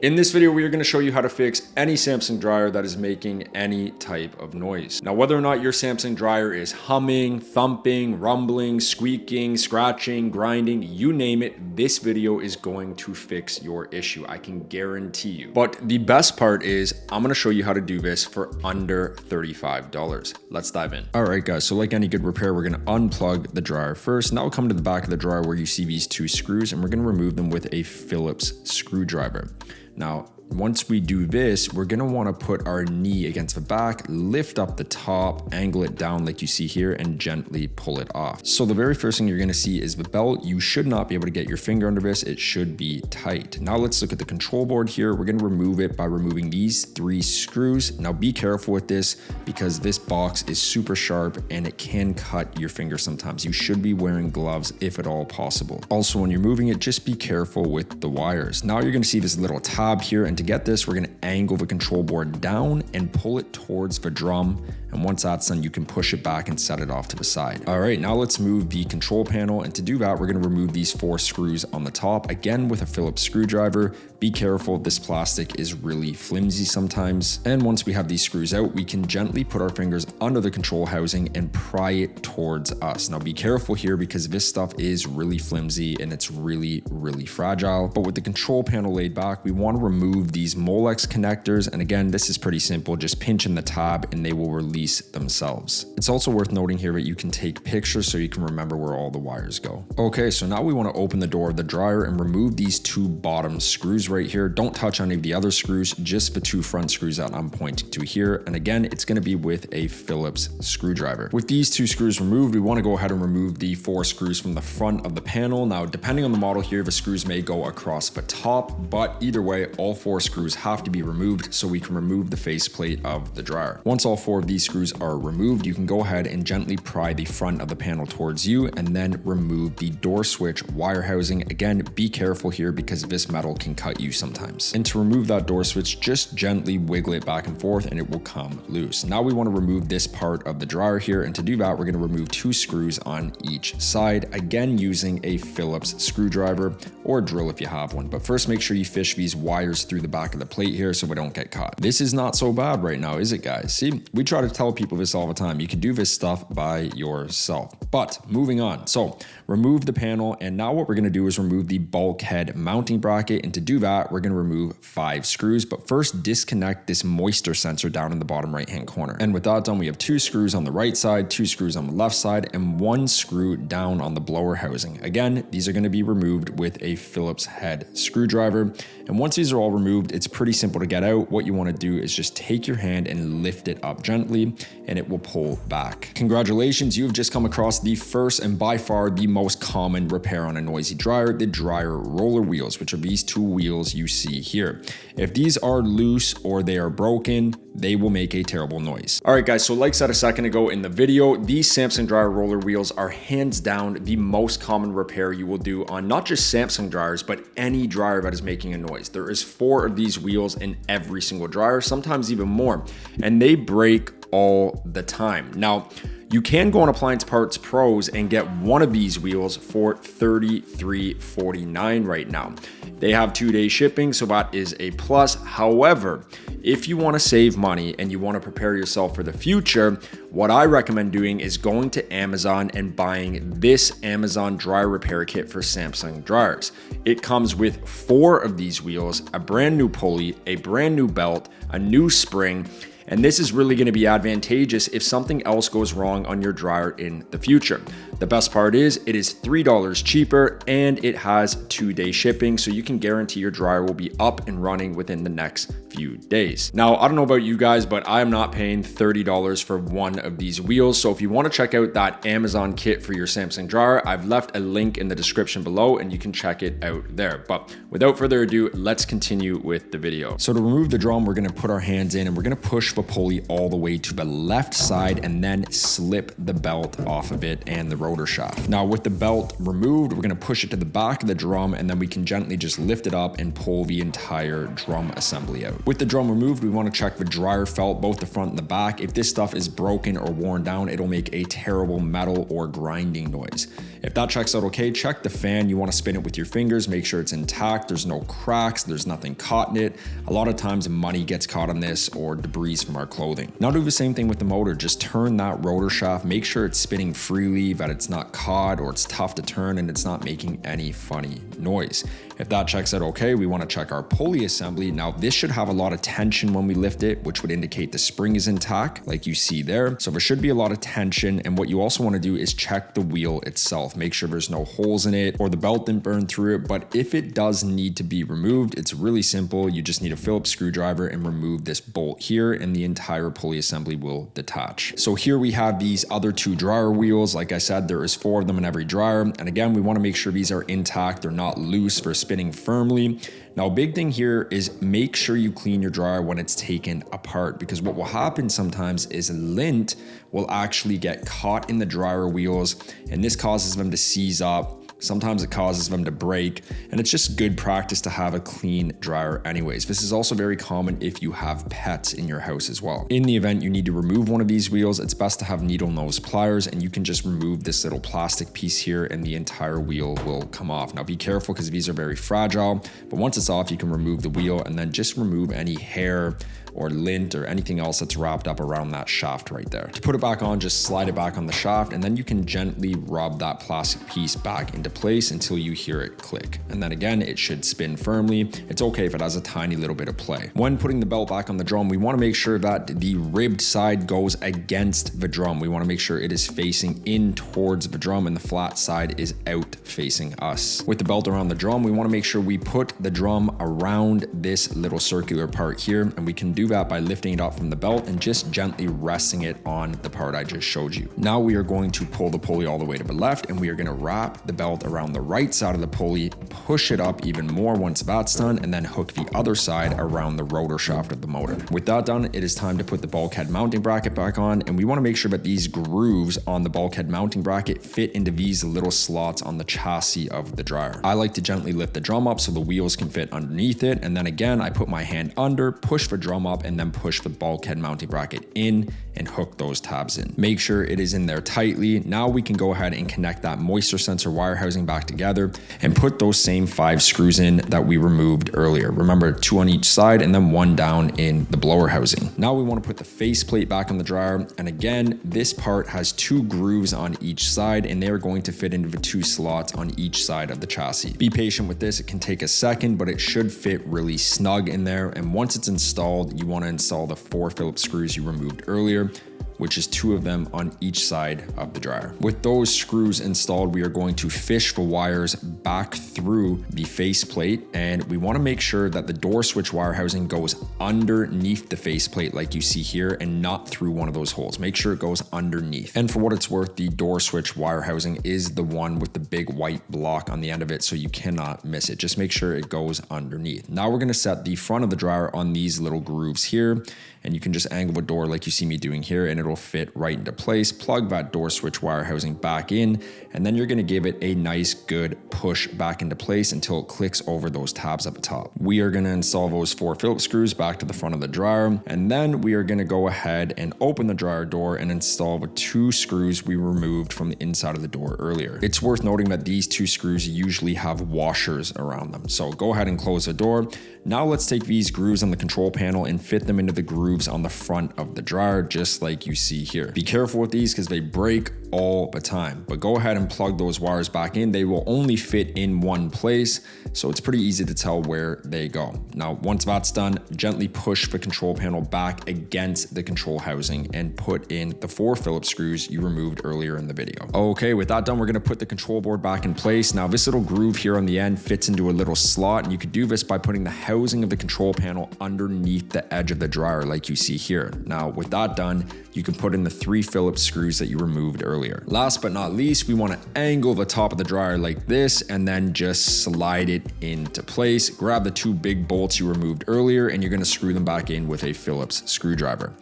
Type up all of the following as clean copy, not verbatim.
In this video, we are going to show you how to fix any Samsung dryer that is making any type of noise. Now, whether or not your Samsung dryer is humming, thumping, rumbling, squeaking, scratching, grinding, you name it, this video is going to fix your issue. I can guarantee you. But the best part is I'm going to show you how to do this for under $35. Let's dive in. All right, guys. So like any good repair, we're going to unplug the dryer first. Now we'll come to the back of the dryer where you see these two screws, and we're going to remove them with a Phillips screwdriver. Now, once we do this, we're gonna wanna put our knee against the back, lift up the top, angle it down like you see here, and gently pull it off. So the very first thing you're gonna see is the belt. You should not be able to get your finger under this. It should be tight. Now let's look at the control board here. We're gonna remove it by removing these three screws. Now be careful with this because this box is super sharp and it can cut your finger sometimes. You should be wearing gloves if at all possible. Also, when you're moving it, just be careful with the wires. Now you're gonna see this little tab here, and to get this, we're gonna angle the control board down and pull it towards the drum. And once that's done, you can push it back and set it off to the side. All right, now let's move the control panel. And to do that, we're gonna remove these four screws on the top, again with a Phillips screwdriver. Be careful, this plastic is really flimsy sometimes. And once we have these screws out, we can gently put our fingers under the control housing and pry it towards us. Now be careful here because this stuff is really flimsy and it's really, really fragile. But with the control panel laid back, we wanna remove these Molex connectors. And again, this is pretty simple. Just pinch in the tab and they will release themselves. It's also worth noting here that you can take pictures so you can remember where all the wires go. Okay, so now we want to open the door of the dryer and remove these two bottom screws right here. Don't touch any of the other screws, just the two front screws that I'm pointing to here. And again, it's going to be with a Phillips screwdriver. With these two screws removed, we want to go ahead and remove the four screws from the front of the panel. Now, depending on the model here, the screws may go across the top, but either way, all four screws have to be removed so we can remove the faceplate of the dryer. Once all four of these screws are removed, you can go ahead and gently pry the front of the panel towards you and then remove the door switch wire housing. Again, be careful here because this metal can cut you sometimes. And to remove that door switch, just gently wiggle it back and forth and it will come loose. Now we want to remove this part of the dryer here, and to do that, we're going to remove two screws on each side, again using a Phillips screwdriver or a drill if you have one. But first, make sure you fish these wires through the back of the plate here so we don't get caught. This is not so bad right now, is it, guys? See, we try to tell people this all the time. You can do this stuff by yourself. But moving on. So remove the panel, and now what we're going to do is remove the bulkhead mounting bracket. And to do that, we're going to remove 5 screws. But first, disconnect this moisture sensor down in the bottom right hand corner. And with that done, we have 2 screws on the right side, 2 screws on the left side, and 1 screw down on the blower housing. Again, these are going to be removed with a Phillips head screwdriver. And once these are all removed, it's pretty simple to get out. What you want to do is just take your hand and lift it up gently, and it will pull back. Congratulations, you've just come across the first and by far the most common repair on a noisy dryer, the dryer roller wheels, which are these 2 wheels you see here. If these are loose or they are broken, they will make a terrible noise. All right, guys, so like I said a second ago in the video, these Samsung dryer roller wheels are hands down the most common repair you will do on not just Samsung dryers, but any dryer that is making a noise. There is 4 of these wheels in every single dryer, sometimes even more, and they break all the time. Now, you can go on Appliance Parts Pros and get one of these wheels for $33.49 right now. They have 2-day shipping, so that is a plus. However, if you want to save money and you want to prepare yourself for the future, what I recommend doing is going to Amazon and buying this Amazon dryer repair kit for Samsung dryers. It comes with 4 of these wheels, a brand new pulley, a brand new belt, a new spring, and this is really going to be advantageous if something else goes wrong on your dryer in the future. The best part is it is $3 cheaper and it has 2-day shipping, so you can guarantee your dryer will be up and running within the next few days. Now, I don't know about you guys, but I am not paying $30 for one of these wheels. So if you want to check out that Amazon kit for your Samsung dryer, I've left a link in the description below and you can check it out there. But without further ado, let's continue with the video. So to remove the drum, we're going to put our hands in and we're going to push the pulley all the way to the left side and then slip the belt off of it and the rotor shaft. Now with the belt removed, we're going to push it to the back of the drum and then we can gently just lift it up and pull the entire drum assembly out. With the drum removed, we want to check the dryer felt, both the front and the back. If this stuff is broken or worn down, it'll make a terrible metal or grinding noise. If that checks out okay, check the fan. You want to spin it with your fingers, make sure it's intact, there's no cracks, there's nothing caught in it. A lot of times money gets caught on this or debris from our clothing. Now do the same thing with the motor. Just turn that rotor shaft, make sure it's spinning freely, that it's not caught or it's tough to turn and it's not making any funny noise. If that checks out okay, we want to check our pulley assembly. Now this should have a lot of tension when we lift it, which would indicate the spring is intact, like you see there. So there should be a lot of tension. And what you also want to do is check the wheel itself. Make sure there's no holes in it or the belt didn't burn through it. But if it does need to be removed, it's really simple. You just need a Phillips screwdriver and remove this bolt here and the entire pulley assembly will detach. So here we have these other two dryer wheels. Like I said, there is 4 of them in every dryer. And again, we want to make sure these are intact. They're not loose for spinning firmly. Now, a big thing here is make sure you clean your dryer when it's taken apart, because what will happen sometimes is lint will actually get caught in the dryer wheels and this causes them to seize up. Sometimes it causes them to break, and it's just good practice to have a clean dryer anyways. This is also very common if you have pets in your house as well. In the event you need to remove one of these wheels, it's best to have needle nose pliers, and you can just remove this little plastic piece here and the entire wheel will come off. Now be careful because these are very fragile, but once it's off, you can remove the wheel and then just remove any hair or lint or anything else that's wrapped up around that shaft right there. To put it back on, just slide it back on the shaft and then you can gently rub that plastic piece back into place until you hear it click. And then again, it should spin firmly. It's okay if it has a tiny little bit of play. When putting the belt back on the drum, we want to make sure that the ribbed side goes against the drum. We want to make sure it is facing in towards the drum and the flat side is out facing us. With the belt around the drum, we want to make sure we put the drum around this little circular part here, and we can do that by lifting it up from the belt and just gently resting it on the part I just showed you. Now we are going to pull the pulley all the way to the left and we are going to wrap the belt around the right side of the pulley, push it up even more once that's done, and then hook the other side around the rotor shaft of the motor. With that done, it is time to put the bulkhead mounting bracket back on, and we want to make sure that these grooves on the bulkhead mounting bracket fit into these little slots on the chassis of the dryer. I like to gently lift the drum up so the wheels can fit underneath it, and then again I put my hand under, push the drum up, and then push the bulkhead mounting bracket in and hook those tabs in. Make sure it is in there tightly. Now we can go ahead and connect that moisture sensor wire housing back together and put those same 5 screws in that we removed earlier. Remember, 2 on each side and then 1 down in the blower housing. Now we want to put the faceplate back on the dryer, and again, this part has 2 grooves on each side and they are going to fit into the 2 slots on each side of the chassis. Be patient with this, it can take a second, but it should fit really snug in there. And once it's installed, you want to install the 4 Phillips screws you removed earlier, which is 2 of them on each side of the dryer. With those screws installed, we are going to fish the wires back through the faceplate, and we want to make sure that the door switch wire housing goes underneath the faceplate like you see here and not through one of those holes. Make sure it goes underneath. And for what it's worth, the door switch wire housing is the one with the big white block on the end of it, so you cannot miss it. Just make sure it goes underneath. Now we're going to set the front of the dryer on these little grooves here, and you can just angle the door like you see me doing here and it'll fit right into place. Plug that door switch wire housing back in, and then you're going to give it a nice good push back into place until it clicks over those tabs at the top. We are going to install those 4 Phillips screws back to the front of the dryer, and then we are going to go ahead and open the dryer door and install the 2 screws we removed from the inside of the door earlier. It's worth noting that these 2 screws usually have washers around them, so go ahead and close the door. Now let's take these grooves on the control panel and fit them into the grooves on the front of the dryer, just like you see here. Be careful with these because they break all the time, but go ahead and plug those wires back in. They will only fit in one place, so it's pretty easy to tell where they go. Now, once that's done, gently push the control panel back against the control housing and put in the 4 Phillips screws you removed earlier in the video. Okay, with that done, we're going to put the control board back in place. Now, this little groove here on the end fits into a little slot, and you could do this by putting the housing of the control panel underneath the edge of the dryer like you see here. Now, with that done, you can put in the 3 Phillips screws that you removed earlier. Last but not least, we want to angle the top of the dryer like this and then just slide it into place. Grab the 2 big bolts you removed earlier and you're going to screw them back in with a Phillips screwdriver.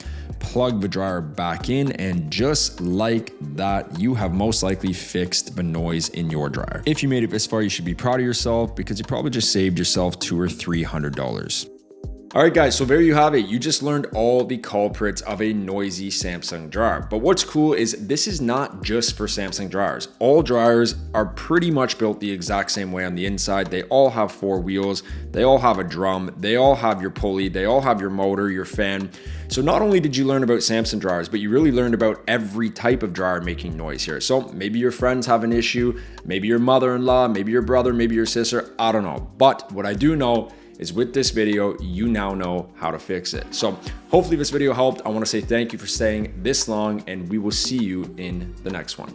Plug the dryer back in, and just like that, you have most likely fixed the noise in your dryer. If you made it this far, you should be proud of yourself because you probably just saved yourself $200 or $300. All right, guys, so there you have it. You just learned all the culprits of a noisy Samsung dryer. But what's cool is this is not just for Samsung dryers. All dryers are pretty much built the exact same way on the inside. They all have 4 wheels. They all have a drum. They all have your pulley. They all have your motor, your fan. So not only did you learn about Samsung dryers, but you really learned about every type of dryer making noise here. So maybe your friends have an issue, maybe your mother-in-law, maybe your brother, maybe your sister, I don't know. But what I do know is with this video, you now know how to fix it. So hopefully this video helped. I want to say thank you for staying this long, and we will see you in the next one.